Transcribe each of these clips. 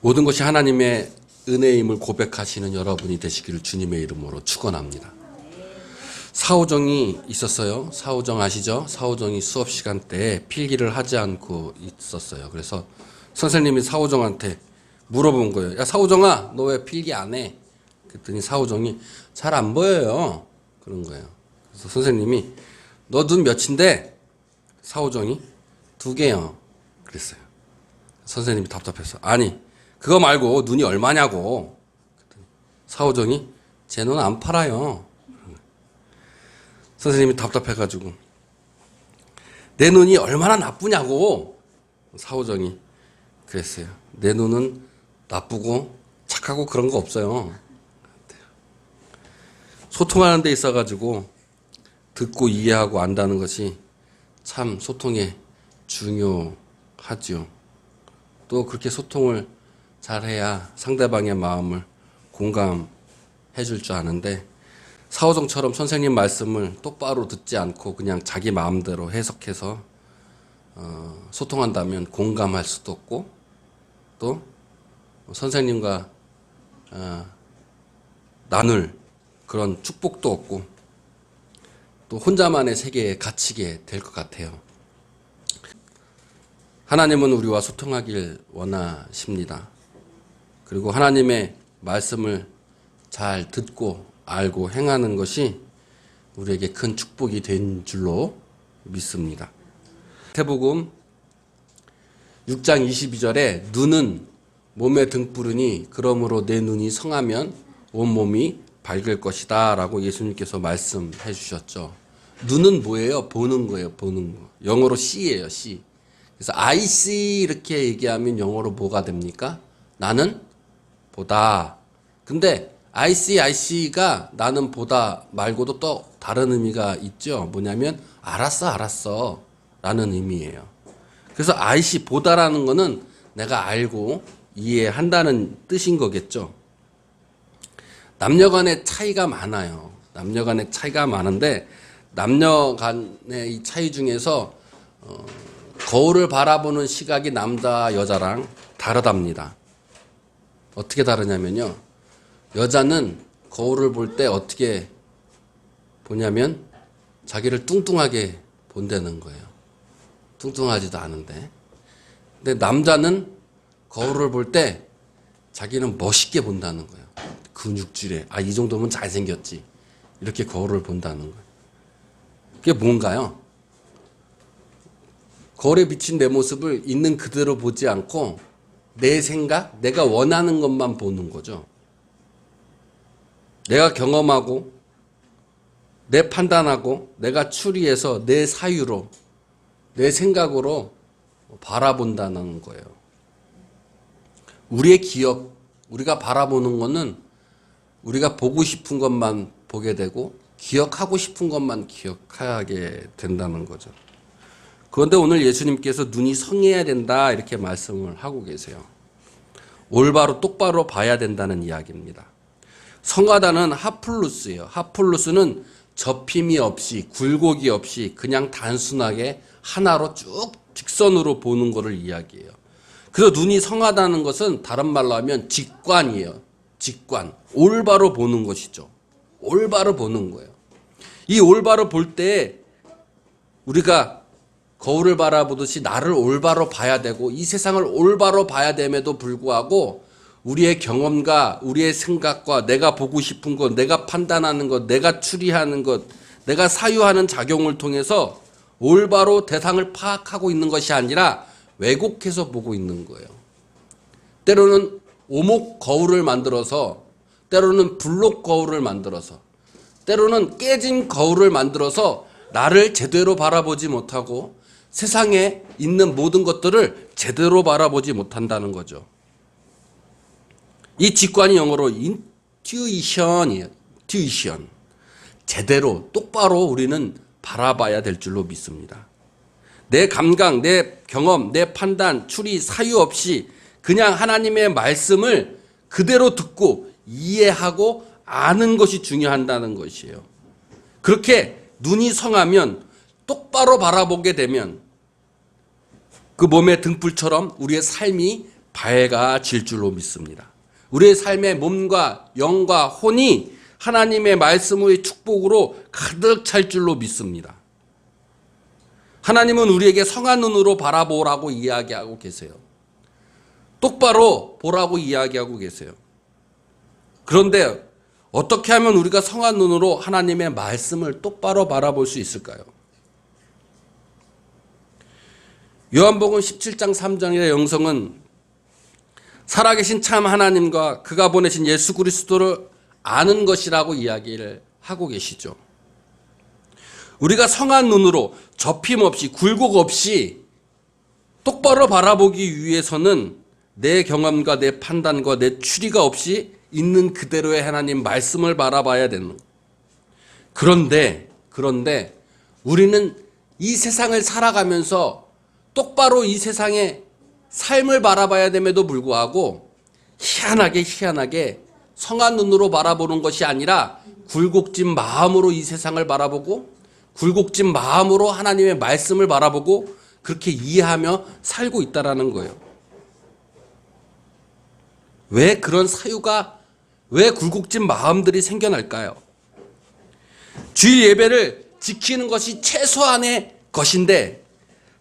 모든 것이 하나님의 은혜임을 고백하시는 여러분이 되시기를 주님의 이름으로 축원합니다. 사오정이 있었어요. 사오정 아시죠? 사오정이 수업 시간 때 필기를 하지 않고 있었어요. 그래서 선생님이 사오정한테 물어본 거예요. 야, 사오정아, 너 왜 필기 안 해? 그랬더니 사오정이 잘 안 보여요. 그런 거예요. 그래서 선생님이 너 눈 몇인데? 사오정이 2개요. 그랬어요. 선생님이 답답해서 아니 그거 말고 눈이 얼마냐고. 그랬더니 사오정이 제 눈 안 팔아요. 선생님이 답답해가지고 내 눈이 얼마나 나쁘냐고. 사오정이 그랬어요. 내 눈은 나쁘고 착하고 그런 거 없어요. 소통하는 데 있어가지고 듣고 이해하고 안다는 것이 참 소통에 중요하죠. 또 그렇게 소통을 잘해야 상대방의 마음을 공감해 줄 줄 아는데 사오정처럼 선생님 말씀을 똑바로 듣지 않고 그냥 자기 마음대로 해석해서 소통한다면 공감할 수도 없고 또 선생님과 나눌 그런 축복도 없고 또 혼자만의 세계에 갇히게 될 것 같아요. 하나님은 우리와 소통하길 원하십니다. 그리고 하나님의 말씀을 잘 듣고 알고 행하는 것이 우리에게 큰 축복이 된 줄로 믿습니다. 마태복음 6장 22절에 눈은 몸의 등불이니 그러므로 내 눈이 성하면 온몸이 밝을 것이다 라고 예수님께서 말씀해 주셨죠. 눈은 뭐예요? 보는 거예요. 보는 거. 영어로 C예요. C. 그래서 I see 이렇게 얘기하면 영어로 뭐가 됩니까? 나는 보다. 근데 I see가 나는 보다 말고도 또 다른 의미가 있죠. 뭐냐면 알았어 라는 의미예요. 그래서 I see 보다라는 거는 내가 알고 이해한다는 뜻인 거겠죠. 남녀 간의 차이가 많아요. 남녀 간의 차이가 많은데 남녀 간의 이 차이 중에서 거울을 바라보는 시각이 남자 여자랑 다르답니다. 어떻게 다르냐면요. 여자는 거울을 볼 때 어떻게 보냐면 자기를 뚱뚱하게 본다는 거예요. 뚱뚱하지도 않은데. 근데 남자는 거울을 볼 때 자기는 멋있게 본다는 거예요. 근육질에 이 정도면 잘생겼지. 이렇게 거울을 본다는 거예요. 그게 뭔가요? 거울에 비친 내 모습을 있는 그대로 보지 않고 내 생각, 내가 원하는 것만 보는 거죠. 내가 경험하고 내 판단하고 내가 추리해서 내 사유로 내 생각으로 바라본다는 거예요. 우리의 기억, 우리가 바라보는 거는 우리가 보고 싶은 것만 보게 되고 기억하고 싶은 것만 기억하게 된다는 거죠. 그런데 오늘 예수님께서 눈이 성해야 된다 이렇게 말씀을 하고 계세요. 올바로 똑바로 봐야 된다는 이야기입니다. 성하다는 하플루스예요. 하플루스는 접힘이 없이 굴곡이 없이 그냥 단순하게 하나로 쭉 직선으로 보는 것을 이야기해요. 그래서 눈이 성하다는 것은 다른 말로 하면 직관이에요. 직관. 올바로 보는 것이죠. 올바로 보는 거예요. 이 올바로 볼 때 우리가 거울을 바라보듯이 나를 올바로 봐야 되고 이 세상을 올바로 봐야 됨에도 불구하고 우리의 경험과 우리의 생각과 내가 보고 싶은 것, 내가 판단하는 것, 내가 추리하는 것, 내가 사유하는 작용을 통해서 올바로 대상을 파악하고 있는 것이 아니라 왜곡해서 보고 있는 거예요. 때로는 오목 거울을 만들어서, 때로는 블록 거울을 만들어서, 때로는 깨진 거울을 만들어서 나를 제대로 바라보지 못하고 세상에 있는 모든 것들을 제대로 바라보지 못한다는 거죠. 이 직관이 영어로 intuition이에요. intuition. 제대로 똑바로 우리는 바라봐야 될 줄로 믿습니다. 내 감각, 내 경험, 내 판단, 추리, 사유 없이 그냥 하나님의 말씀을 그대로 듣고 이해하고 아는 것이 중요하다는 것이에요. 그렇게 눈이 성하면 똑바로 바라보게 되면 그 몸의 등불처럼 우리의 삶이 밝아질 줄로 믿습니다. 우리의 삶의 몸과 영과 혼이 하나님의 말씀의 축복으로 가득 찰 줄로 믿습니다. 하나님은 우리에게 성한 눈으로 바라보라고 이야기하고 계세요. 똑바로 보라고 이야기하고 계세요. 그런데 어떻게 하면 우리가 성한 눈으로 하나님의 말씀을 똑바로 바라볼 수 있을까요? 요한복음 17장 3장의 영성은 살아계신 참 하나님과 그가 보내신 예수 그리스도를 아는 것이라고 이야기를 하고 계시죠. 우리가 성한 눈으로 접힘 없이 굴곡 없이 똑바로 바라보기 위해서는 내 경험과 내 판단과 내 추리가 없이 있는 그대로의 하나님 말씀을 바라봐야 되는 거예요. 그런데 우리는 이 세상을 살아가면서 똑바로 이 세상의 삶을 바라봐야 됨에도 불구하고 희한하게 성한 눈으로 바라보는 것이 아니라 굴곡진 마음으로 이 세상을 바라보고 굴곡진 마음으로 하나님의 말씀을 바라보고 그렇게 이해하며 살고 있다라는 거예요. 왜 그런 사유가, 왜 굴곡진 마음들이 생겨날까요? 주일 예배를 지키는 것이 최소한의 것인데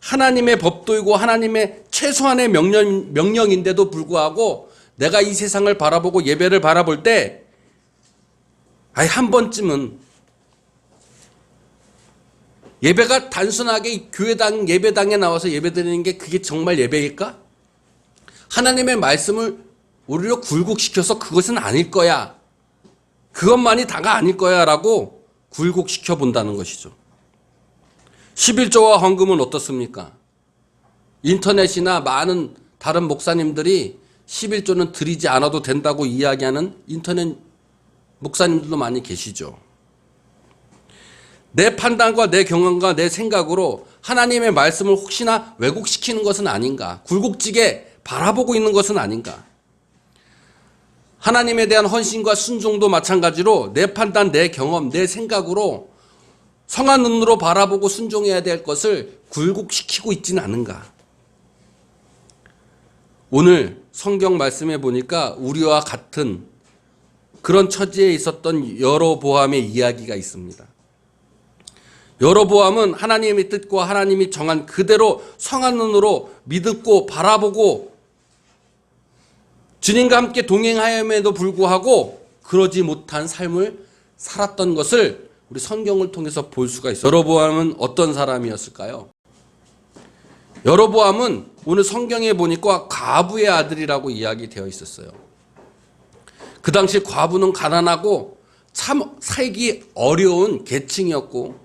하나님의 법도이고 하나님의 최소한의 명령인데도 불구하고 내가 이 세상을 바라보고 예배를 바라볼 때 한 번쯤은 예배가 단순하게 교회당 예배당에 나와서 예배드리는 게 그게 정말 예배일까? 하나님의 말씀을 우리로 굴곡시켜서 그것은 아닐 거야. 그것만이 다가 아닐 거야 라고 굴곡시켜 본다는 것이죠. 11조와 헌금은 어떻습니까? 인터넷이나 많은 다른 목사님들이 11조는 드리지 않아도 된다고 이야기하는 인터넷 목사님들도 많이 계시죠. 내 판단과 내 경험과 내 생각으로 하나님의 말씀을 혹시나 왜곡시키는 것은 아닌가? 굴곡지게 바라보고 있는 것은 아닌가? 하나님에 대한 헌신과 순종도 마찬가지로 내 판단, 내 경험, 내 생각으로 성한 눈으로 바라보고 순종해야 될 것을 굴곡시키고 있지는 않은가? 오늘 성경 말씀에 보니까 우리와 같은 그런 처지에 있었던 여로보암의 이야기가 있습니다. 여로보암은 하나님의 뜻과 하나님이 정한 그대로 성한 눈으로 믿고 바라보고 주님과 함께 동행하였음에도 불구하고 그러지 못한 삶을 살았던 것을 우리 성경을 통해서 볼 수가 있어요. 여로보암은 어떤 사람이었을까요? 여로보암은 오늘 성경에 보니까 과부의 아들이라고 이야기되어 있었어요. 그 당시 과부는 가난하고 참 살기 어려운 계층이었고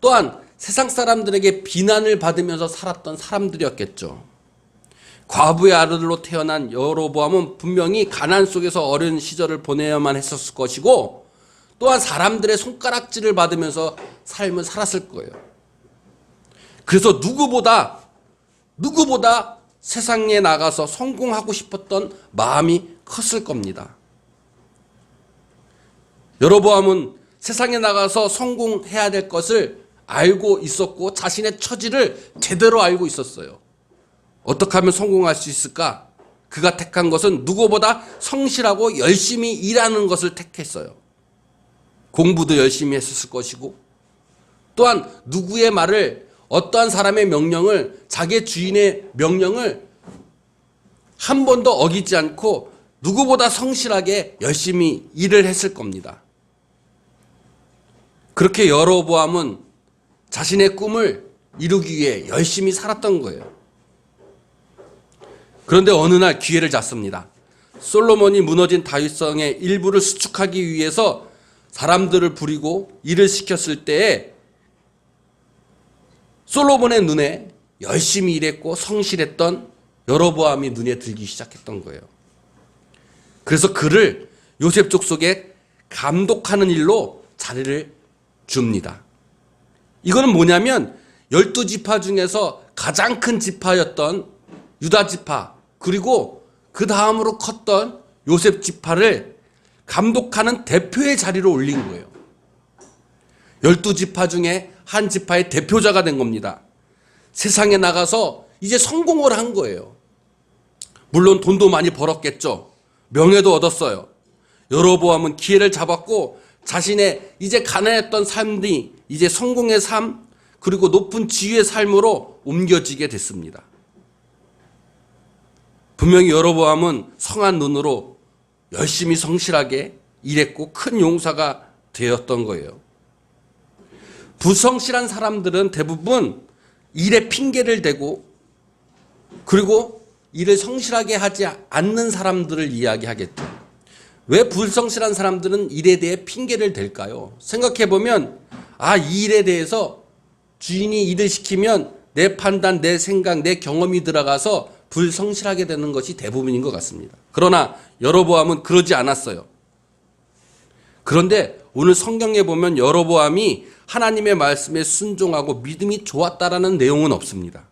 또한 세상 사람들에게 비난을 받으면서 살았던 사람들이었겠죠. 과부의 아들로 태어난 여로보암은 분명히 가난 속에서 어려운 시절을 보내야만 했었을 것이고 또한 사람들의 손가락질을 받으면서 삶을 살았을 거예요. 그래서 누구보다 세상에 나가서 성공하고 싶었던 마음이 컸을 겁니다. 여로보암은 세상에 나가서 성공해야 될 것을 알고 있었고 자신의 처지를 제대로 알고 있었어요. 어떻게 하면 성공할 수 있을까? 그가 택한 것은 누구보다 성실하고 열심히 일하는 것을 택했어요. 공부도 열심히 했었을 것이고 또한 누구의 말을 어떠한 사람의 명령을 자기 주인의 명령을 한 번도 어기지 않고 누구보다 성실하게 열심히 일을 했을 겁니다. 그렇게 여로보암은 자신의 꿈을 이루기 위해 열심히 살았던 거예요. 그런데 어느 날 기회를 잡습니다. 솔로몬이 무너진 다윗성의 일부를 수축하기 위해서 사람들을 부리고 일을 시켰을 때에 솔로몬의 눈에 열심히 일했고 성실했던 여로보암이 눈에 들기 시작했던 거예요. 그래서 그를 요셉 족속에 감독하는 일로 자리를 줍니다. 이거는 뭐냐면 12지파 중에서 가장 큰 지파였던 유다 지파 그리고 그 다음으로 컸던 요셉 지파를 감독하는 대표의 자리로 올린 거예요. 12지파 중에 한 지파의 대표자가 된 겁니다. 세상에 나가서 이제 성공을 한 거예요. 물론 돈도 많이 벌었겠죠. 명예도 얻었어요. 여로보암은 기회를 잡았고 자신의 이제 가난했던 삶이 이제 성공의 삶, 그리고 높은 지위의 삶으로 옮겨지게 됐습니다. 분명히 여로보암은 성한 눈으로 열심히 성실하게 일했고 큰 용사가 되었던 거예요. 불성실한 사람들은 대부분 일에 핑계를 대고 그리고 일을 성실하게 하지 않는 사람들을 이야기하겠죠. 왜 불성실한 사람들은 일에 대해 핑계를 댈까요? 생각해보면 이 일에 대해서 주인이 일을 시키면 내 판단, 내 생각, 내 경험이 들어가서 불성실하게 되는 것이 대부분인 것 같습니다. 그러나 여로보암은 그러지 않았어요. 그런데 오늘 성경에 보면 여로보암이 하나님의 말씀에 순종하고 믿음이 좋았다라는 내용은 없습니다.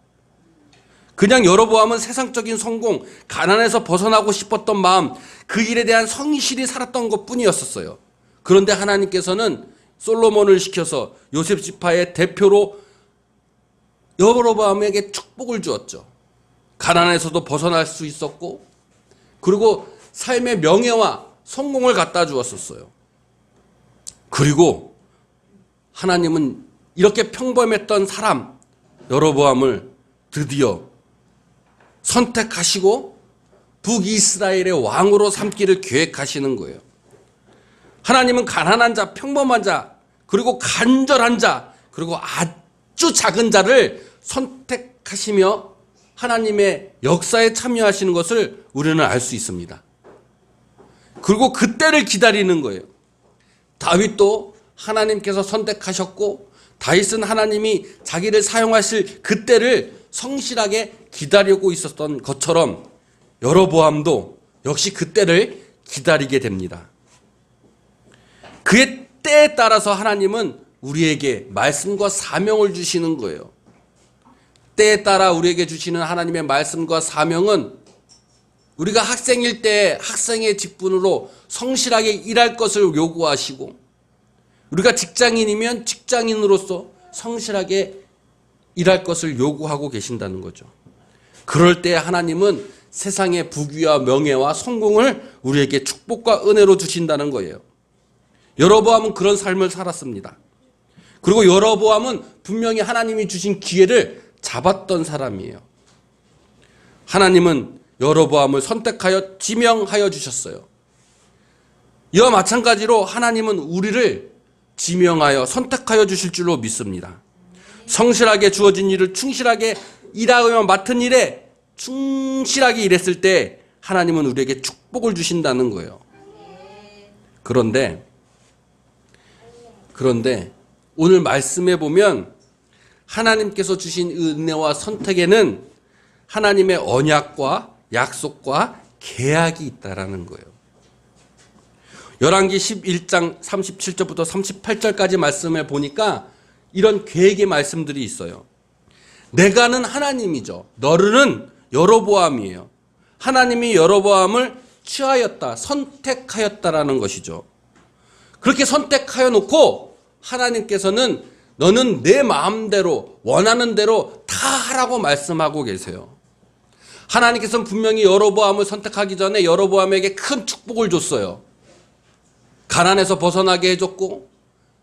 그냥 여로보암은 세상적인 성공, 가난에서 벗어나고 싶었던 마음, 그 일에 대한 성실히 살았던 것뿐이었어요. 그런데 하나님께서는 솔로몬을 시켜서 요셉 지파의 대표로 여로보암에게 축복을 주었죠. 가난에서도 벗어날 수 있었고 그리고 삶의 명예와 성공을 갖다 주었었어요. 그리고 하나님은 이렇게 평범했던 사람 여로보암을 드디어 선택하시고 북이스라엘의 왕으로 삼기를 계획하시는 거예요. 하나님은 가난한 자, 평범한 자, 그리고 간절한 자, 그리고 아주 작은 자를 선택하시며 하나님의 역사에 참여하시는 것을 우리는 알 수 있습니다. 그리고 그때를 기다리는 거예요. 다윗도 하나님께서 선택하셨고 다윗은 하나님이 자기를 사용하실 그때를 성실하게 기다리고 있었던 것처럼 여로보암도 역시 그때를 기다리게 됩니다. 그의 때에 따라서 하나님은 우리에게 말씀과 사명을 주시는 거예요. 때에 따라 우리에게 주시는 하나님의 말씀과 사명은 우리가 학생일 때 학생의 직분으로 성실하게 일할 것을 요구하시고 우리가 직장인이면 직장인으로서 성실하게 일할 것을 요구하고 계신다는 거죠. 그럴 때 하나님은 세상의 부귀와 명예와 성공을 우리에게 축복과 은혜로 주신다는 거예요. 여로보암은 그런 삶을 살았습니다. 그리고 여로보암은 분명히 하나님이 주신 기회를 잡았던 사람이에요. 하나님은 여로보암을 선택하여 지명하여 주셨어요. 이와 마찬가지로 하나님은 우리를 지명하여 선택하여 주실 줄로 믿습니다. 성실하게 주어진 일을 충실하게 일하며 맡은 일에 충실하게 일했을 때 하나님은 우리에게 축복을 주신다는 거예요. 그런데 오늘 말씀에 보면 하나님께서 주신 은혜와 선택에는 하나님의 언약과 약속과 계약이 있다라는 거예요. 열왕기 11장 37절부터 38절까지 말씀을 보니까 이런 계획의 말씀들이 있어요. 내가는 하나님이죠. 너는 여로보암이에요. 하나님이 여로보암을 취하였다, 선택하였다라는 것이죠. 그렇게 선택하여 놓고 하나님께서는 너는 내 마음대로 원하는 대로 다 하라고 말씀하고 계세요. 하나님께서는 분명히 여로보암을 선택하기 전에 여로보암에게 큰 축복을 줬어요. 가난에서 벗어나게 해줬고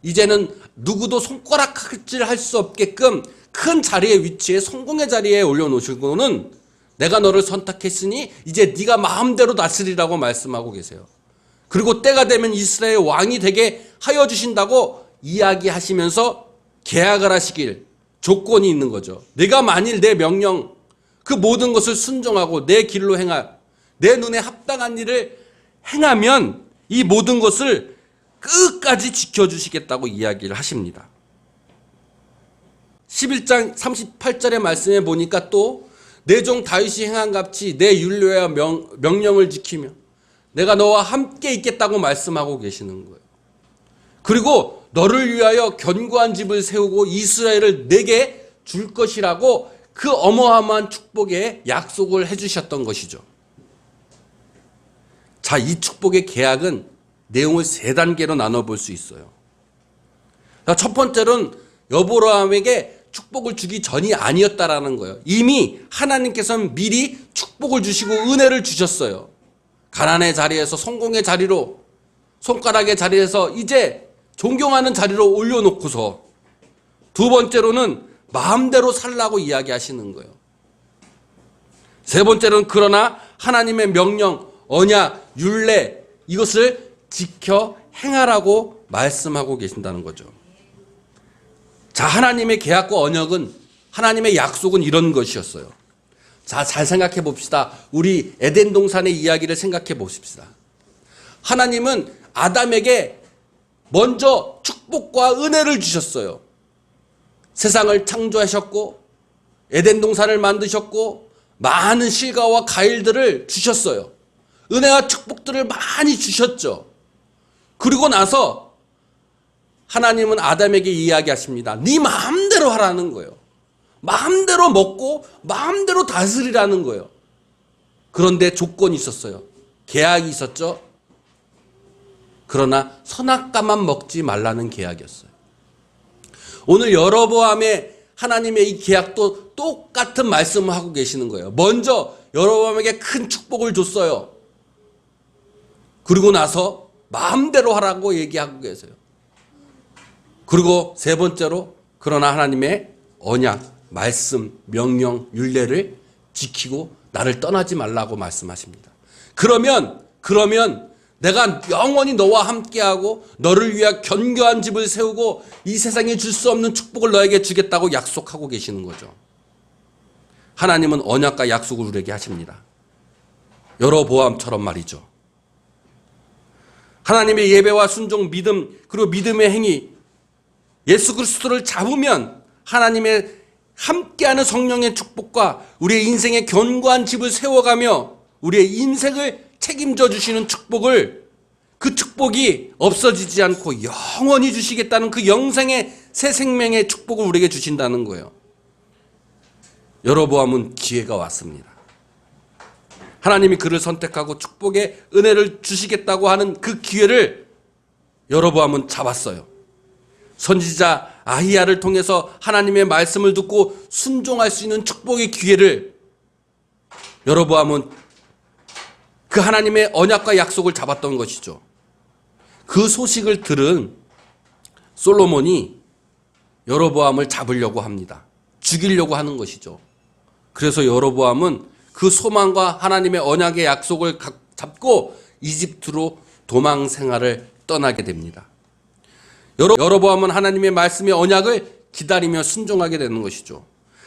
이제는 누구도 손가락질 할 수 없게끔 큰 자리의 위치에 성공의 자리에 올려놓으시고는 내가 너를 선택했으니 이제 네가 마음대로 다스리라고 말씀하고 계세요. 그리고 때가 되면 이스라엘 왕이 되게 하여 주신다고 이야기하시면서 계약을 하시길 조건이 있는 거죠. 내가 만일 내 명령 그 모든 것을 순종하고 내 길로 내 눈에 합당한 일을 행하면 이 모든 것을 끝까지 지켜주시겠다고 이야기를 하십니다. 11장 38절의 말씀에 보니까 또 내 종 다윗이 행한 같이 내 율례와 명령을 지키며 내가 너와 함께 있겠다고 말씀하고 계시는 거예요. 그리고 너를 위하여 견고한 집을 세우고 이스라엘을 내게 줄 것이라고 그 어마어마한 축복의 약속을 해주셨던 것이죠. 자, 이 축복의 계약은 내용을 세 단계로 나눠볼 수 있어요. 첫 번째로는 여로보암에게 축복을 주기 전이 아니었다라는 거예요. 이미 하나님께서는 미리 축복을 주시고 은혜를 주셨어요. 가난의 자리에서 성공의 자리로, 손가락의 자리에서 이제 존경하는 자리로 올려놓고서, 두 번째로는 마음대로 살라고 이야기하시는 거예요. 세 번째로는 그러나 하나님의 명령, 언약, 율례, 이것을 지켜 행하라고 말씀하고 계신다는 거죠. 자, 하나님의 계약과 언약은, 하나님의 약속은 이런 것이었어요. 자, 잘 생각해 봅시다. 우리 에덴 동산의 이야기를 생각해 봅시다. 하나님은 아담에게 먼저 축복과 은혜를 주셨어요. 세상을 창조하셨고 에덴 동산을 만드셨고 많은 실과와 과일들을 주셨어요. 은혜와 축복들을 많이 주셨죠. 그리고 나서 하나님은 아담에게 이야기하십니다. 네 마음대로 하라는 거예요. 마음대로 먹고 마음대로 다스리라는 거예요. 그런데 조건이 있었어요. 계약이 있었죠. 그러나 선악과만 먹지 말라는 계약이었어요. 오늘 여로보암의 하나님의 이 계약도 똑같은 말씀을 하고 계시는 거예요. 먼저 여로보암에게 큰 축복을 줬어요. 그리고 나서 마음대로 하라고 얘기하고 계세요. 그리고 세 번째로 그러나 하나님의 언약, 말씀, 명령, 율례를 지키고 나를 떠나지 말라고 말씀하십니다. 그러면 내가 영원히 너와 함께하고 너를 위해 견고한 집을 세우고 이 세상에 줄 수 없는 축복을 너에게 주겠다고 약속하고 계시는 거죠. 하나님은 언약과 약속을 우리에게 하십니다. 여로보암처럼 말이죠. 하나님의 예배와 순종, 믿음, 그리고 믿음의 행위, 예수 그리스도를 잡으면 하나님의 함께하는 성령의 축복과 우리의 인생의 견고한 집을 세워가며 우리의 인생을 책임져 주시는 축복을, 그 축복이 없어지지 않고 영원히 주시겠다는 그 영생의 새 생명의 축복을 우리에게 주신다는 거예요. 여로보암은 기회가 왔습니다. 하나님이 그를 선택하고 축복의 은혜를 주시겠다고 하는 그 기회를 여로보암은 잡았어요. 선지자 아히야를 통해서 하나님의 말씀을 듣고 순종할 수 있는 축복의 기회를 여로보암은 그 하나님의 언약과 약속을 잡았던 것이죠. 그 소식을 들은 솔로몬이 여로보암을 잡으려고 합니다. 죽이려고 하는 것이죠. 그래서 여로보암은 그 소망과 하나님의 언약의 약속을 잡고 이집트로 도망 생활을 떠나게 됩니다. 여로보암은 하나님의 말씀의 언약을 기다리며 순종하게 되는 것이죠.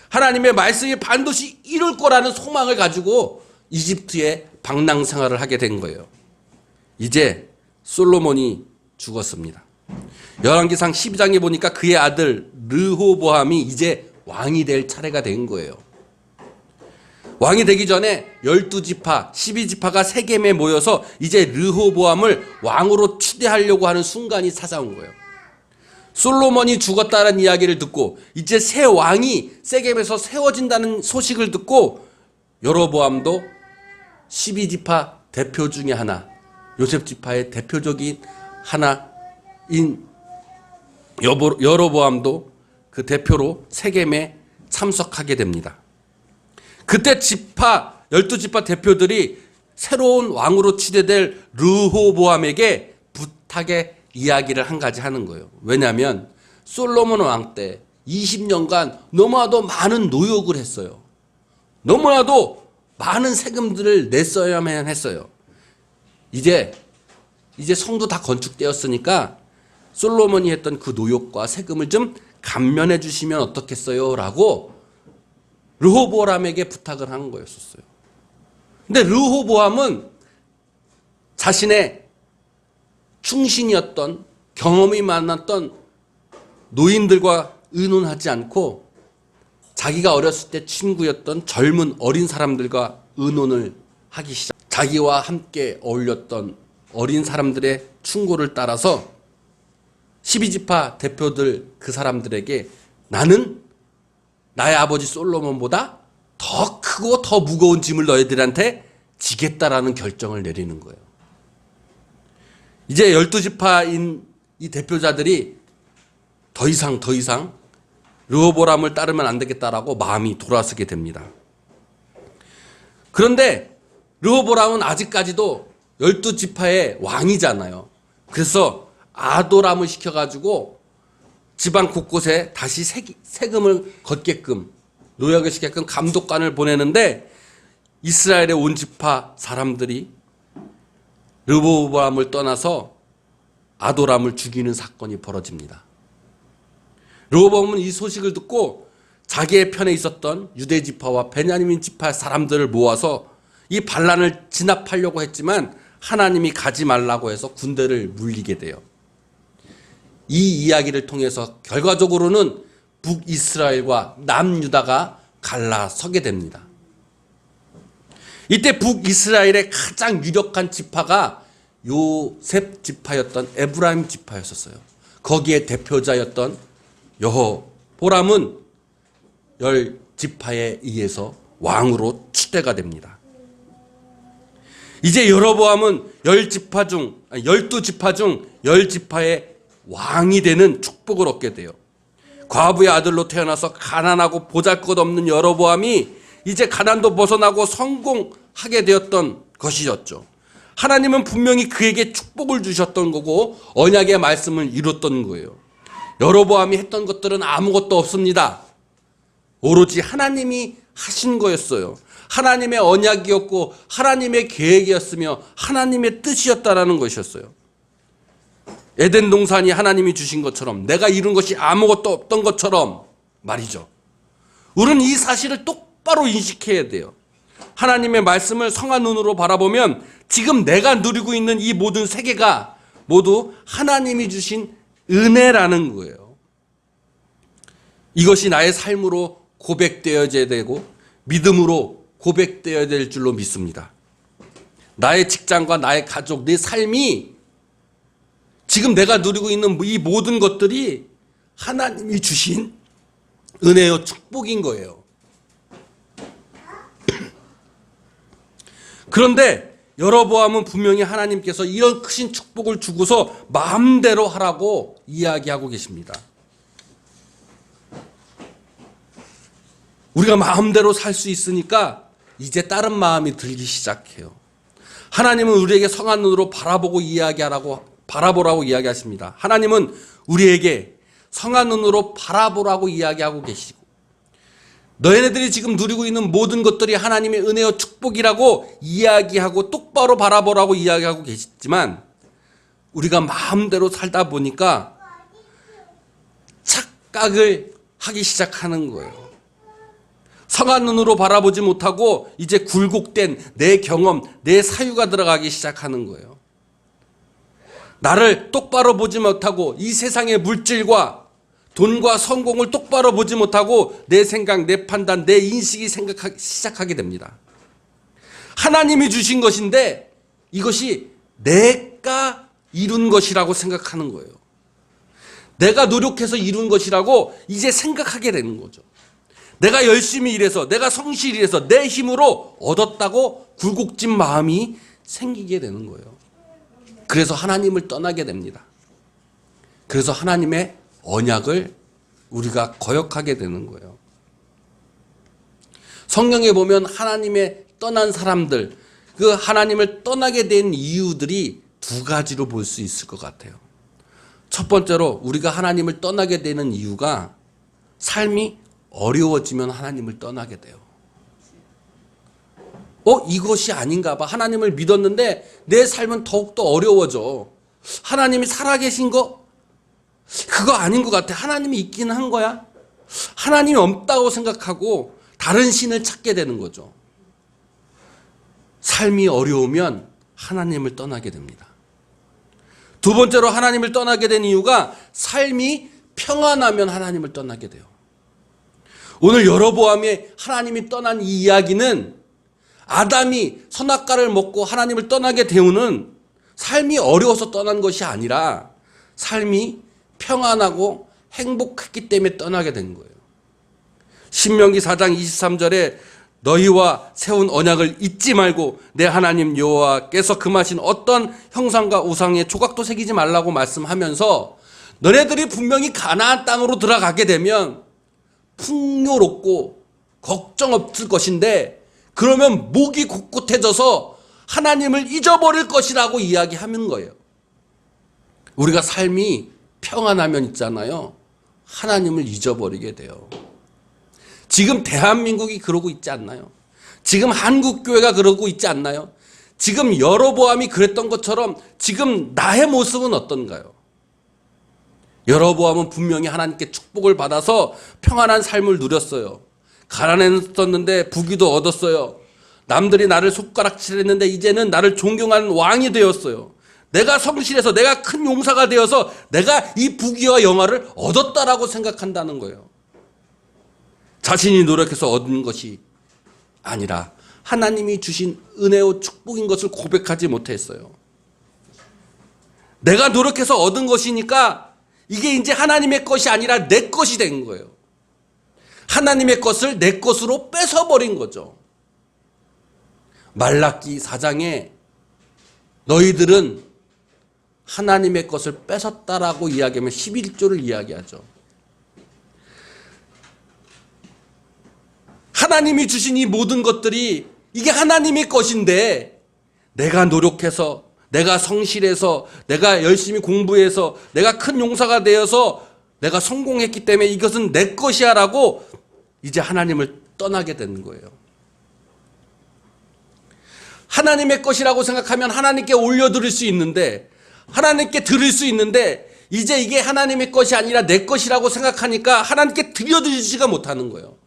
하나님의 말씀이 반드시 이룰 거라는 소망을 가지고 이집트에 방랑 생활을 하게 된 거예요. 이제 솔로몬이 죽었습니다. 열왕기상 12장에 보니까 그의 아들 르호보암이 이제 왕이 될 차례가 된 거예요. 왕이 되기 전에 12지파, 12지파가 세겜에 모여서 이제 르호보암을 왕으로 추대하려고 하는 순간이 찾아온 거예요. 솔로몬이 죽었다는 이야기를 듣고 이제 새 왕이 세겜에서 세워진다는 소식을 듣고 여로보암도 12지파 대표 중에 하나, 요셉지파의 대표적인 하나인 여로보암도 그 대표로 세겜에 참석하게 됩니다. 그때 12지파 대표들이 새로운 왕으로 추대될 르호보암에게 부탁의 이야기를 한 가지 하는 거예요. 왜냐하면 솔로몬 왕 때 20년간 너무나도 많은 노역을 했어요. 너무나도 많은 세금들을 냈어야만 했어요. 이제 성도 다 건축되었으니까 솔로몬이 했던 그 노역과 세금을 좀 감면해 주시면 어떻겠어요? 라고 르호보암에게 부탁을 한 거였었어요. 근데 르호보암은 자신의 충신이었던, 경험이 많았던 노인들과 의논하지 않고 자기가 어렸을 때 친구였던 젊은 어린 사람들과 의논을 하기 시작. 자기와 함께 어울렸던 어린 사람들의 충고를 따라서 12지파 대표들 그 사람들에게 나는 나의 아버지 솔로몬보다 더 크고 더 무거운 짐을 너희들한테 지겠다라는 결정을 내리는 거예요. 이제 12지파인 이 대표자들이 더 이상 르호보람을 따르면 안 되겠다라고 마음이 돌아서게 됩니다. 그런데 르호보람은 아직까지도 12지파의 왕이잖아요. 그래서 아도람을 시켜가지고 지방 곳곳에 다시 세금을 걷게끔, 노역을 시게끔 감독관을 보내는데, 이스라엘의 온 지파 사람들이 르호보람을 떠나서 아도람을 죽이는 사건이 벌어집니다. 르호보암은 이 소식을 듣고 자기의 편에 있었던 유대 지파와 베냐민 지파 사람들을 모아서 이 반란을 진압하려고 했지만 하나님이 가지 말라고 해서 군대를 물리게 돼요. 이 이야기를 통해서 결과적으로는 북이스라엘과 남유다가 갈라서게 됩니다. 이때 북이스라엘의 가장 유력한 지파가 요셉 지파였던 에브라임 지파였었어요. 거기에 대표자였던 여호보람은 10지파에 의해서 왕으로 추대가 됩니다. 이제 여로보암은 12지파 중 10지파의 왕이 되는 축복을 얻게 돼요. 과부의 아들로 태어나서 가난하고 보잘것없는 여로보암이 이제 가난도 벗어나고 성공하게 되었던 것이었죠. 하나님은 분명히 그에게 축복을 주셨던 거고 언약의 말씀을 이뤘던 거예요. 여로보암이 했던 것들은 아무것도 없습니다. 오로지 하나님이 하신 거였어요. 하나님의 언약이었고 하나님의 계획이었으며 하나님의 뜻이었다라는 것이었어요. 에덴 동산이 하나님이 주신 것처럼, 내가 이룬 것이 아무것도 없던 것처럼 말이죠. 우리는 이 사실을 똑바로 인식해야 돼요. 하나님의 말씀을 성한 눈으로 바라보면 지금 내가 누리고 있는 이 모든 세계가 모두 하나님이 주신 은혜라는 거예요. 이것이 나의 삶으로 고백되어져야 되고 믿음으로 고백되어야 될 줄로 믿습니다. 나의 직장과 나의 가족, 내 삶이 지금 내가 누리고 있는 이 모든 것들이 하나님이 주신 은혜요 축복인 거예요. 그런데 여로보암은 분명히 하나님께서 이런 크신 축복을 주고서 마음대로 하라고 이야기하고 계십니다. 우리가 마음대로 살 수 있으니까 이제 다른 마음이 들기 시작해요. 하나님은 우리에게 성한 눈으로 바라보라고 이야기하십니다. 하나님은 우리에게 성한 눈으로 바라보라고 이야기하고 계시고, 너희네들이 지금 누리고 있는 모든 것들이 하나님의 은혜와 축복이라고 이야기하고 똑바로 바라보라고 이야기하고 계시지만, 우리가 마음대로 살다 보니까 착각을 하기 시작하는 거예요. 성한 눈으로 바라보지 못하고 이제 굴곡된 내 경험, 내 사유가 들어가기 시작하는 거예요. 나를 똑바로 보지 못하고 이 세상의 물질과 돈과 성공을 똑바로 보지 못하고 내 생각, 내 판단, 내 인식이 생각하기 시작하게 됩니다. 하나님이 주신 것인데 이것이 내가 이룬 것이라고 생각하는 거예요. 내가 노력해서 이룬 것이라고 이제 생각하게 되는 거죠. 내가 열심히 일해서, 내가 성실히 일해서 내 힘으로 얻었다고 굴곡진 마음이 생기게 되는 거예요. 그래서 하나님을 떠나게 됩니다. 그래서 하나님의 언약을 우리가 거역하게 되는 거예요. 성경에 보면 하나님의 떠난 사람들, 그 하나님을 떠나게 된 이유들이 두 가지로 볼 수 있을 것 같아요. 첫 번째로 우리가 하나님을 떠나게 되는 이유가 삶이 어려워지면 하나님을 떠나게 돼요. 이것이 아닌가 봐. 하나님을 믿었는데 내 삶은 더욱더 어려워져. 하나님이 살아계신 거? 그거 아닌 것 같아. 하나님이 있긴 한 거야? 하나님이 없다고 생각하고 다른 신을 찾게 되는 거죠. 삶이 어려우면 하나님을 떠나게 됩니다. 두 번째로 하나님을 떠나게 된 이유가 삶이 평안하면 하나님을 떠나게 돼요. 오늘 여로보암의 하나님이 떠난 이 이야기는 아담이 선악과를 먹고 하나님을 떠나게 되오는 삶이 어려워서 떠난 것이 아니라 삶이 평안하고 행복했기 때문에 떠나게 된 거예요. 신명기 4장 23절에 너희와 세운 언약을 잊지 말고 내 하나님 여호와께서 금하신 어떤 형상과 우상에 조각도 새기지 말라고 말씀하면서 너네들이 분명히 가나안 땅으로 들어가게 되면 풍요롭고 걱정 없을 것인데 그러면 목이 곳곳해져서 하나님을 잊어버릴 것이라고 이야기하는 거예요. 우리가 삶이 평안하면 있잖아요. 하나님을 잊어버리게 돼요. 지금 대한민국이 그러고 있지 않나요? 지금 한국교회가 그러고 있지 않나요? 지금 여로보암이 그랬던 것처럼 지금 나의 모습은 어떤가요? 여로보암은 분명히 하나님께 축복을 받아서 평안한 삶을 누렸어요. 가난했었는데 부귀도 얻었어요. 남들이 나를 손가락질했는데 이제는 나를 존경하는 왕이 되었어요. 내가 성실해서 내가 큰 용사가 되어서 내가 이 부귀와 영화를 얻었다라고 생각한다는 거예요. 자신이 노력해서 얻은 것이 아니라 하나님이 주신 은혜와 축복인 것을 고백하지 못했어요. 내가 노력해서 얻은 것이니까 이게 이제 하나님의 것이 아니라 내 것이 된 거예요. 하나님의 것을 내 것으로 뺏어버린 거죠. 말라기 4장에 너희들은 하나님의 것을 뺏었다라고 이야기하면 11조를 이야기하죠. 하나님이 주신 이 모든 것들이 이게 하나님의 것인데 내가 노력해서 내가 성실해서 내가 열심히 공부해서 내가 큰 용사가 되어서 내가 성공했기 때문에 이것은 내 것이야 라고 이제 하나님을 떠나게 되는 거예요. 하나님의 것이라고 생각하면 하나님께 올려드릴 수 있는데 하나님께 드릴 수 있는데 이제 이게 하나님의 것이 아니라 내 것이라고 생각하니까 하나님께 드려드리지가 못하는 거예요.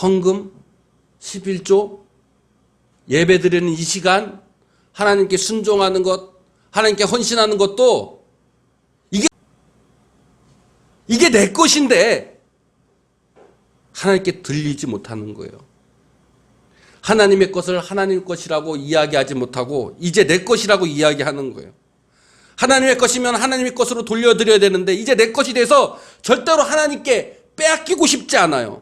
헌금 11조 예배 드리는 이 시간 하나님께 순종하는 것 하나님께 헌신하는 것도 이게 내 것인데 하나님께 들리지 못하는 거예요. 하나님의 것을 하나님 것이라고 이야기하지 못하고 이제 내 것이라고 이야기하는 거예요. 하나님의 것이면 하나님의 것으로 돌려드려야 되는데 이제 내 것이 돼서 절대로 하나님께 빼앗기고 싶지 않아요.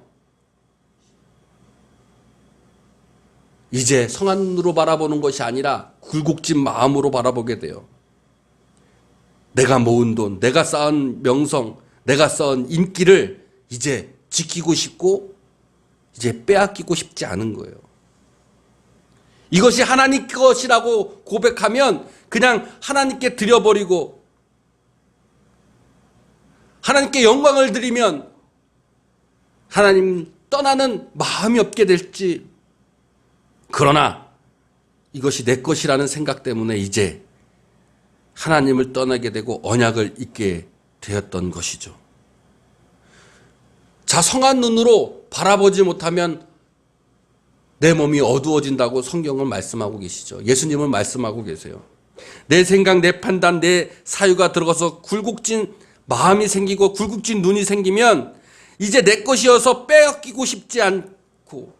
이제 성한 눈으로 바라보는 것이 아니라 굴곡진 마음으로 바라보게 돼요. 내가 모은 돈, 내가 쌓은 명성, 내가 쌓은 인기를 이제 지키고 싶고 이제 빼앗기고 싶지 않은 거예요. 이것이 하나님 것이라고 고백하면 그냥 하나님께 드려버리고 하나님께 영광을 드리면 하나님 떠나는 마음이 없게 될지 그러나 이것이 내 것이라는 생각 때문에 이제 하나님을 떠나게 되고 언약을 잊게 되었던 것이죠. 자, 성한 눈으로 바라보지 못하면 내 몸이 어두워진다고 성경은 말씀하고 계시죠. 예수님은 말씀하고 계세요. 내 생각, 내 판단, 내 사유가 들어가서 굴곡진 마음이 생기고 굴곡진 눈이 생기면 이제 내 것이어서 빼앗기고 싶지 않고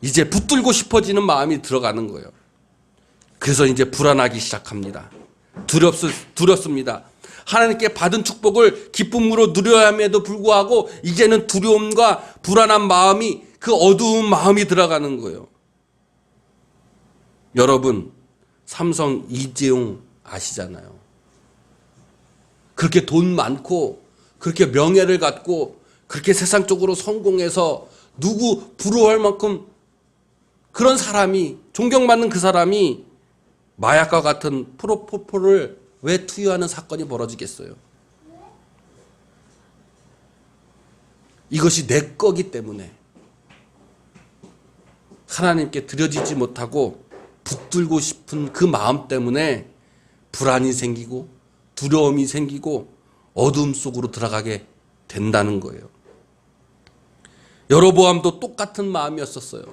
이제 붙들고 싶어지는 마음이 들어가는 거예요. 그래서 이제 불안하기 시작합니다. 두렵습니다. 하나님께 받은 축복을 기쁨으로 누려야 함에도 불구하고 이제는 두려움과 불안한 마음이 그 어두운 마음이 들어가는 거예요. 여러분 삼성 이재용 아시잖아요. 그렇게 돈 많고 그렇게 명예를 갖고 그렇게 세상적으로 성공해서 누구 부러워할 만큼 그런 사람이 존경받는 그 사람이 마약과 같은 프로포폴을 왜 투여하는 사건이 벌어지겠어요? 이것이 내 거기 때문에 하나님께 드려지지 못하고 붙들고 싶은 그 마음 때문에 불안이 생기고 두려움이 생기고 어둠 속으로 들어가게 된다는 거예요. 여로보암도 똑같은 마음이었었어요.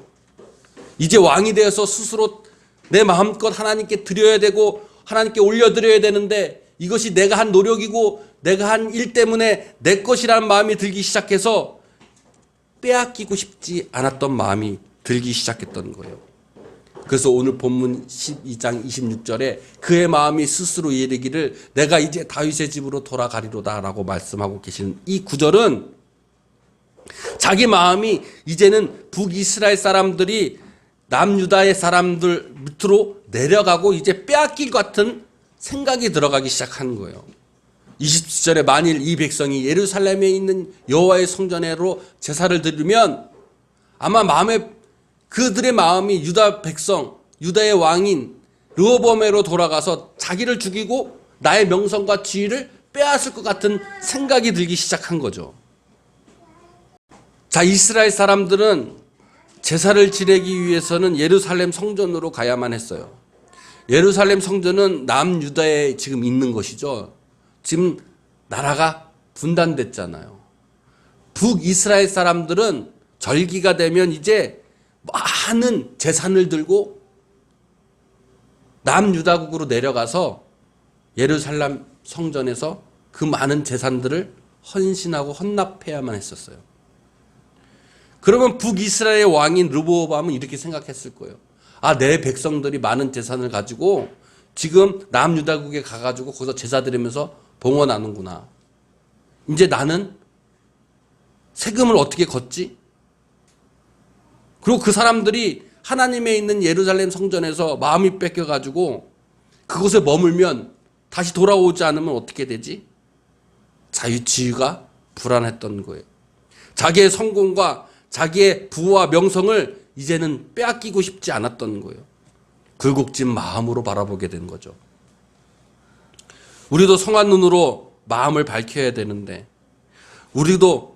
이제 왕이 되어서 스스로 내 마음껏 하나님께 드려야 되고 하나님께 올려드려야 되는데 이것이 내가 한 노력이고 내가 한 일 때문에 내 것이라는 마음이 들기 시작해서 빼앗기고 싶지 않았던 마음이 들기 시작했던 거예요. 그래서 오늘 본문 12장 26절에 그의 마음이 스스로 이르기를 내가 이제 다윗의 집으로 돌아가리로다 라고 말씀하고 계시는 이 구절은 자기 마음이 이제는 북이스라엘 사람들이 남유다의 사람들 밑으로 내려가고 이제 빼앗길 것 같은 생각이 들어가기 시작하는 거예요. 20절에 만일 이 백성이 예루살렘에 있는 여호와의 성전으로 제사를 드리면 아마 그들의 마음이 유다 백성, 유다의 왕인 르호보암으로 돌아가서 자기를 죽이고 나의 명성과 지위를 빼앗을 것 같은 생각이 들기 시작한 거죠. 자, 이스라엘 사람들은 제사를 지내기 위해서는 예루살렘 성전으로 가야만 했어요. 예루살렘 성전은 남유다에 지금 있는 것이죠. 지금 나라가 분단됐잖아요. 북이스라엘 사람들은 절기가 되면 이제 많은 제산을 들고 남유다국으로 내려가서 예루살렘 성전에서 그 많은 제산들을 헌신하고 헌납해야만 했었어요. 그러면 북이스라엘의 왕인 르호보암은 이렇게 생각했을 거예요. 아, 내 백성들이 많은 재산을 가지고 지금 남유다국에 가가지고 거기서 제사 드리면서 봉헌하는구나. 이제 나는 세금을 어떻게 걷지? 그리고 그 사람들이 하나님의 있는 예루살렘 성전에서 마음이 뺏겨가지고 그곳에 머물면 다시 돌아오지 않으면 어떻게 되지? 자유지위가 불안했던 거예요. 자기의 성공과 자기의 부와 명성을 이제는 빼앗기고 싶지 않았던 거예요. 굴곡진 마음으로 바라보게 된 거죠. 우리도 성한 눈으로 마음을 밝혀야 되는데 우리도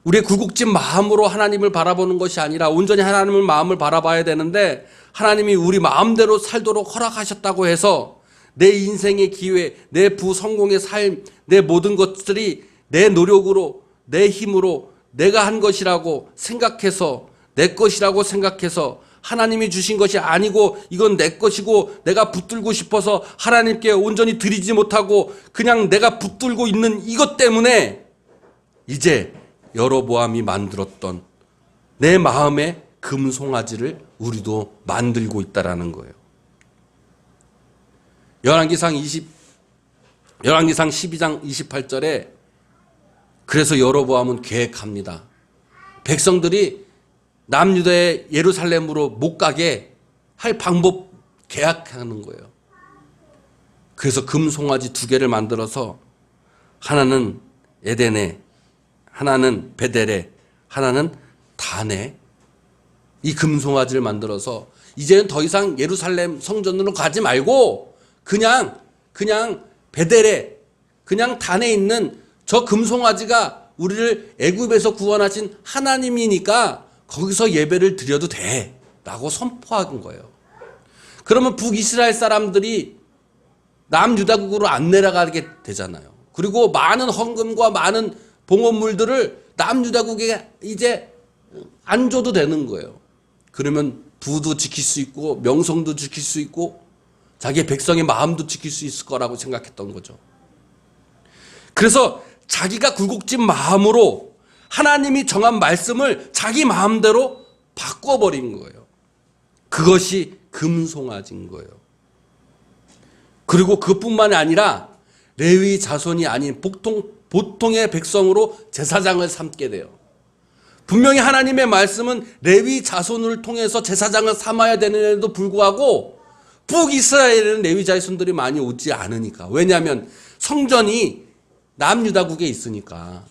우리의 굴곡진 마음으로 하나님을 바라보는 것이 아니라 온전히 하나님의 마음을 바라봐야 되는데 하나님이 우리 마음대로 살도록 허락하셨다고 해서 내 인생의 기회, 내 부성공의 삶, 내 모든 것들이 내 노력으로, 내 힘으로 내가 한 것이라고 생각해서 내 것이라고 생각해서 하나님이 주신 것이 아니고 이건 내 것이고 내가 붙들고 싶어서 하나님께 온전히 드리지 못하고 그냥 내가 붙들고 있는 이것 때문에 이제 여로보암이 만들었던 내 마음의 금송아지를 우리도 만들고 있다라는 거예요. 열왕기상 12장 28절에 그래서 여로보암은 계획합니다. 백성들이 남유다의 예루살렘으로 못 가게 할 방법 계약하는 거예요. 그래서 금송아지 2개를 만들어서 하나는 에덴에, 하나는 베델에, 하나는 단에 이 금송아지를 만들어서 이제는 더 이상 예루살렘 성전으로 가지 말고 그냥 베델에, 그냥 단에 있는 저 금송아지가 우리를 애굽에서 구원하신 하나님이니까 거기서 예배를 드려도 돼 라고 선포한 거예요. 그러면 북이스라엘 사람들이 남유다국으로 안 내려가게 되잖아요. 그리고 많은 헌금과 많은 봉헌물들을 남유다국에 이제 안 줘도 되는 거예요. 그러면 부도 지킬 수 있고 명성도 지킬 수 있고 자기의 백성의 마음도 지킬 수 있을 거라고 생각했던 거죠. 그래서 자기가 굴곡진 마음으로 하나님이 정한 말씀을 자기 마음대로 바꿔버린 거예요. 그것이 금송아지인 거예요. 그리고 그뿐만이 아니라 레위 자손이 아닌 보통의 백성으로 제사장을 삼게 돼요. 분명히 하나님의 말씀은 레위 자손을 통해서 제사장을 삼아야 되는데도 불구하고 북이스라엘에는 레위 자손들이 많이 오지 않으니까. 왜냐하면 성전이 남유다국에 있으니까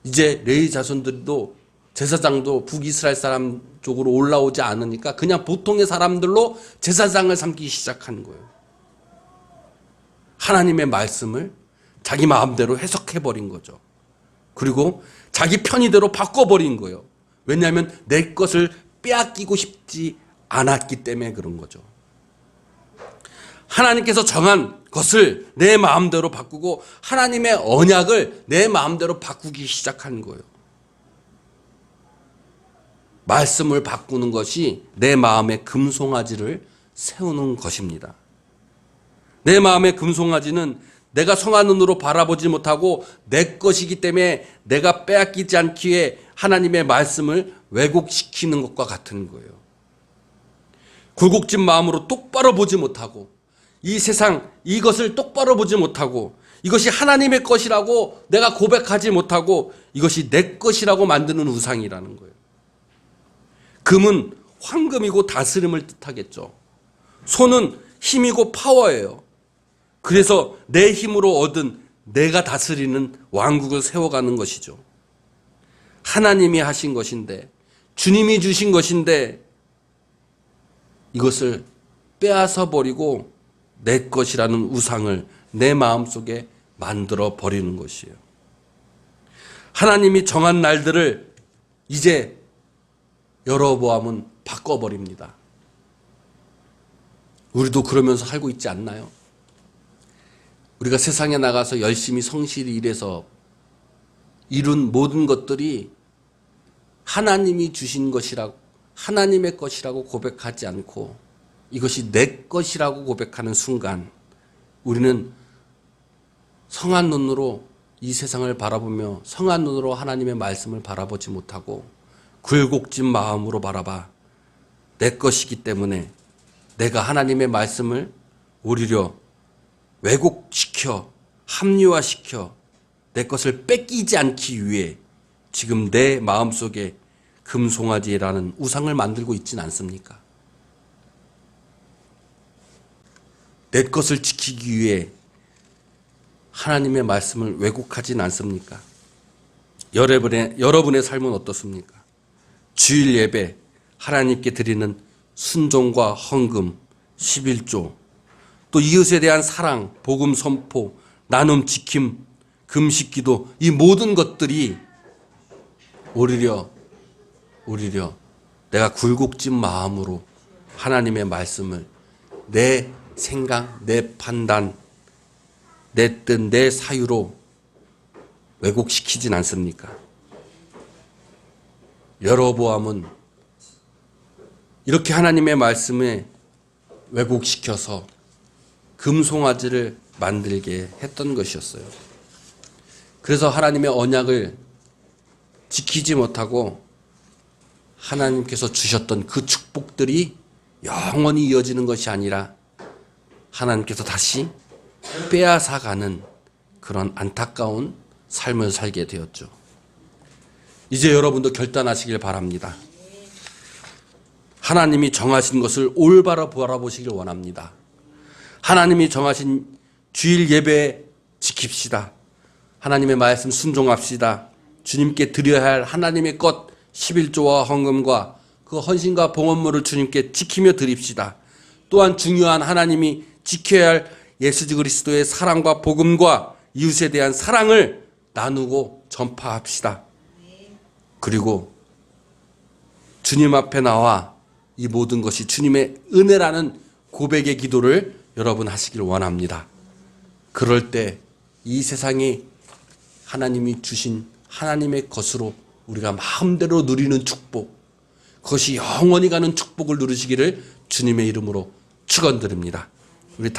이제 레위 자손들도 제사장도 북이스라엘 사람 쪽으로 올라오지 않으니까 그냥 보통의 사람들로 제사장을 삼기 시작한 거예요. 하나님의 말씀을 자기 마음대로 해석해버린 거죠. 그리고 자기 편의대로 바꿔버린 거예요. 왜냐하면 내 것을 빼앗기고 싶지 않았기 때문에 그런 거죠. 하나님께서 정한 것을 내 마음대로 바꾸고 하나님의 언약을 내 마음대로 바꾸기 시작한 거예요. 말씀을 바꾸는 것이 내 마음의 금송아지를 세우는 것입니다. 내 마음의 금송아지는 내가 성한 눈으로 바라보지 못하고 내 것이기 때문에 내가 빼앗기지 않기 위해 하나님의 말씀을 왜곡시키는 것과 같은 거예요. 굴곡진 마음으로 똑바로 보지 못하고 이 세상 이것을 똑바로 보지 못하고 이것이 하나님의 것이라고 내가 고백하지 못하고 이것이 내 것이라고 만드는 우상이라는 거예요. 금은 황금이고 다스림을 뜻하겠죠. 소는 힘이고 파워예요. 그래서 내 힘으로 얻은 내가 다스리는 왕국을 세워가는 것이죠. 하나님이 하신 것인데, 주님이 주신 것인데 이것을 빼앗아 버리고 내 것이라는 우상을 내 마음속에 만들어 버리는 것이에요. 하나님이 정한 날들을 이제 여로보암은 바꿔버립니다. 우리도 그러면서 살고 있지 않나요? 우리가 세상에 나가서 열심히 성실히 일해서 이룬 모든 것들이 하나님이 주신 것이라고, 하나님의 것이라고 고백하지 않고 이것이 내 것이라고 고백하는 순간 우리는 성한 눈으로 이 세상을 바라보며 성한 눈으로 하나님의 말씀을 바라보지 못하고 굴곡진 마음으로 바라봐 내 것이기 때문에 내가 하나님의 말씀을 오히려 왜곡시켜 합리화시켜 내 것을 뺏기지 않기 위해 지금 내 마음속에 금송아지라는 우상을 만들고 있지는 않습니까? 내 것을 지키기 위해 하나님의 말씀을 왜곡하진 않습니까? 여러분의 삶은 어떻습니까? 주일 예배, 하나님께 드리는 순종과 헌금, 11조, 또 이웃에 대한 사랑, 복음 선포, 나눔 지킴, 금식 기도, 이 모든 것들이 오히려 내가 굴곡진 마음으로 하나님의 말씀을 내 생각, 내 판단, 내 뜻, 내 사유로 왜곡시키진 않습니까? 여로보암은 이렇게 하나님의 말씀에 왜곡시켜서 금송아지를 만들게 했던 것이었어요. 그래서 하나님의 언약을 지키지 못하고 하나님께서 주셨던 그 축복들이 영원히 이어지는 것이 아니라 하나님께서 다시 빼앗아가는 그런 안타까운 삶을 살게 되었죠. 이제 여러분도 결단하시길 바랍니다. 하나님이 정하신 것을 올바로 바라보시길 원합니다. 하나님이 정하신 주일 예배 지킵시다. 하나님의 말씀 순종합시다. 주님께 드려야 할 하나님의 것 11조와 헌금과 그 헌신과 봉헌물을 주님께 지키며 드립시다. 또한 중요한 하나님이 지켜야 할 예수 그리스도의 사랑과 복음과 이웃에 대한 사랑을 나누고 전파합시다. 그리고 주님 앞에 나와 이 모든 것이 주님의 은혜라는 고백의 기도를 여러분 하시길 원합니다. 그럴 때 이 세상이 하나님이 주신 하나님의 것으로 우리가 마음대로 누리는 축복, 그것이 영원히 가는 축복을 누리시기를 주님의 이름으로 축원드립니다. 우리